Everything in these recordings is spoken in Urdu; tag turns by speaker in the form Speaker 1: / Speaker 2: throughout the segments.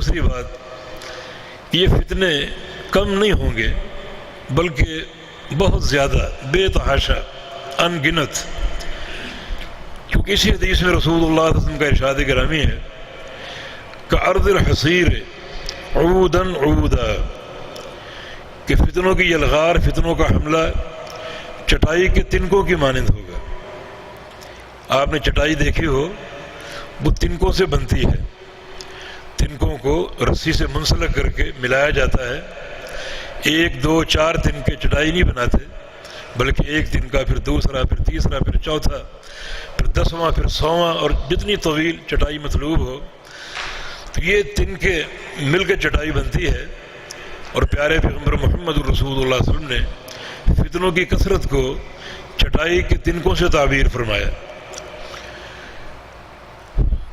Speaker 1: دوسری بات، یہ فتنے کم نہیں ہوں گے بلکہ بہت زیادہ، بے تحاشا، ان گنت، کیونکہ اسی حدیث میں رسول اللہ صلی اللہ علیہ وسلم کا ارشاد گرامی ہے کعرض الحصیر عودا عودا، کہ فتنوں کی یلغار، فتنوں کا حملہ چٹائی کے تنکوں کی مانند ہوگا۔ آپ نے چٹائی دیکھی ہو، وہ تنکوں سے بنتی ہے، تنکوں کو رسی سے منسلک کر کے ملایا جاتا ہے، 1 2 4 تنکے چٹائی نہیں بناتے، بلکہ ایک تنکا، پھر دوسرا، پھر تیسرا، پھر چوتھا، پھر 10واں، پھر 100واں، اور جتنی طویل چٹائی مطلوب ہو، تو یہ تنکے مل کے چٹائی بنتی ہے۔ اور پیارے پیغمبر محمد رسول اللہ صلی اللہ علیہ وسلم نے فتنوں کی کثرت کو چٹائی کے تنکوں سے تعبیر فرمایا۔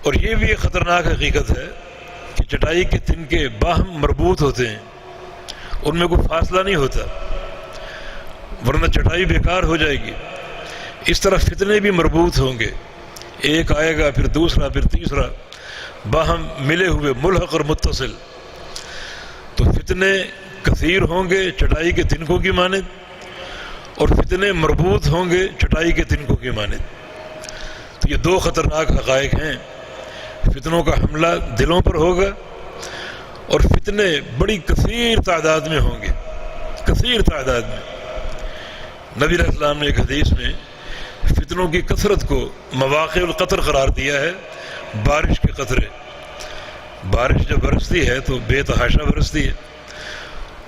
Speaker 1: اور یہ بھی ایک خطرناک حقیقت ہے کہ چٹائی کے تنکے باہم مربوط ہوتے ہیں، ان میں کوئی فاصلہ نہیں ہوتا، ورنہ چٹائی بیکار ہو جائے گی۔ اس طرح فتنے بھی مربوط ہوں گے، ایک آئے گا، پھر دوسرا، پھر تیسرا، باہم ملے ہوئے، ملحق اور متصل۔ تو فتنے کثیر ہوں گے چٹائی کے تنکوں کی مانند، اور فتنے مربوط ہوں گے چٹائی کے تنکوں کی مانند۔ تو یہ دو خطرناک حقائق ہیں، فتنوں کا حملہ دلوں پر ہوگا، اور فتنے بڑی کثیر تعداد میں ہوں گے، کثیر تعداد میں۔ نبی علیہ السلام نے ایک حدیث میں فتنوں کی کثرت کو مواقع القطر قرار دیا ہے، بارش کے قطرے۔ بارش جب برستی ہے تو بے تحاشا برستی ہے،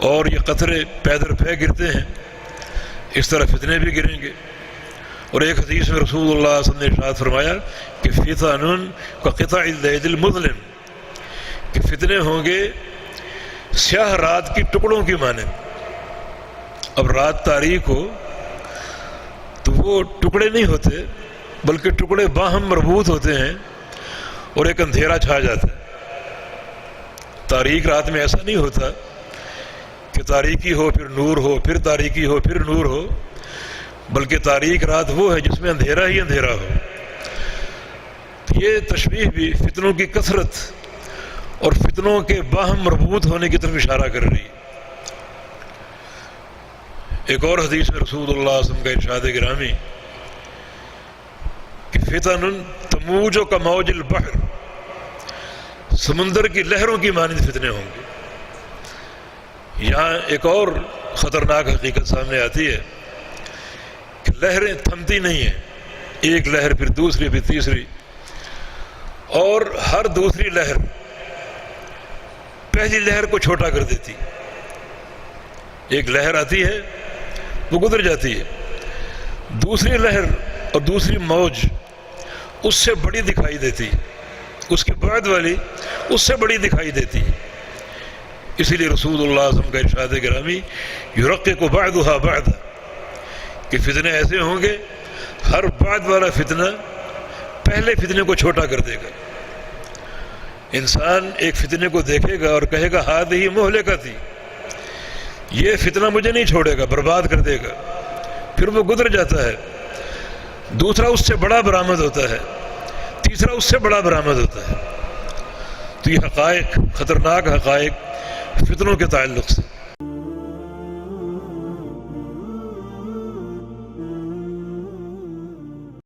Speaker 1: اور یہ قطرے پے در پے گرتے ہیں، اس طرح فتنے بھی گریں گے۔ اور ایک حدیث میں رسول اللہ صلی اللہ علیہ وسلم نے ارشاد فرمایا کہ فتن کقطع اللیل المظلم، کہ فتنے ہوں گے سیاہ رات کی ٹکڑوں کی مانند۔ اب رات تاریک ہو تو وہ ٹکڑے نہیں ہوتے، بلکہ ٹکڑے باہم مربوط ہوتے ہیں، اور ایک اندھیرا چھا جاتا ہے۔ تاریک رات میں ایسا نہیں ہوتا کہ تاریکی ہو پھر نور ہو، پھر تاریکی ہو پھر نور ہو، بلکہ تاریک رات وہ ہے جس میں اندھیرا ہی اندھیرا ہو۔ یہ تشبیہ بھی فتنوں کی کثرت اور فتنوں کے باہم مربوط ہونے کی طرف اشارہ کر رہی ہے۔ ایک اور حدیث میں رسول اللہ صلی اللہ علیہ وسلم کا ارشاد گرامی کہ فتن تموج کا موج البحر، سمندر کی لہروں کی مانند فتنے ہوں گے۔ یہاں ایک اور خطرناک حقیقت سامنے آتی ہے کہ لہریں تھمتی نہیں ہیں، ایک لہر پھر دوسری پھر تیسری، اور ہر دوسری لہر پہلی لہر کو چھوٹا کر دیتی۔ ایک لہر آتی ہے وہ گزر جاتی ہے، دوسری لہر اور دوسری موج اس سے بڑی دکھائی دیتی، اس کے بعد والی اس سے بڑی دکھائی دیتی۔ اسی لیے رسول اللہ صلی اللہ علیہ وسلم کا ارشاد گرامی یرقق بعضها بعضا، کہ فتنے ایسے ہوں گے ہر بعد والا فتنہ پہلے فتنے کو چھوٹا کر دے گا۔ انسان ایک فتنے کو دیکھے گا اور کہے گا ہذہ مہلکتی، یہ فتنہ مجھے نہیں چھوڑے گا، برباد کر دے گا، پھر وہ گزر جاتا ہے، دوسرا اس سے بڑا برآمد ہوتا ہے، تیسرا اس سے بڑا برآمد ہوتا ہے۔ تو یہ حقائق، خطرناک حقائق فتنوں کے تعلق سے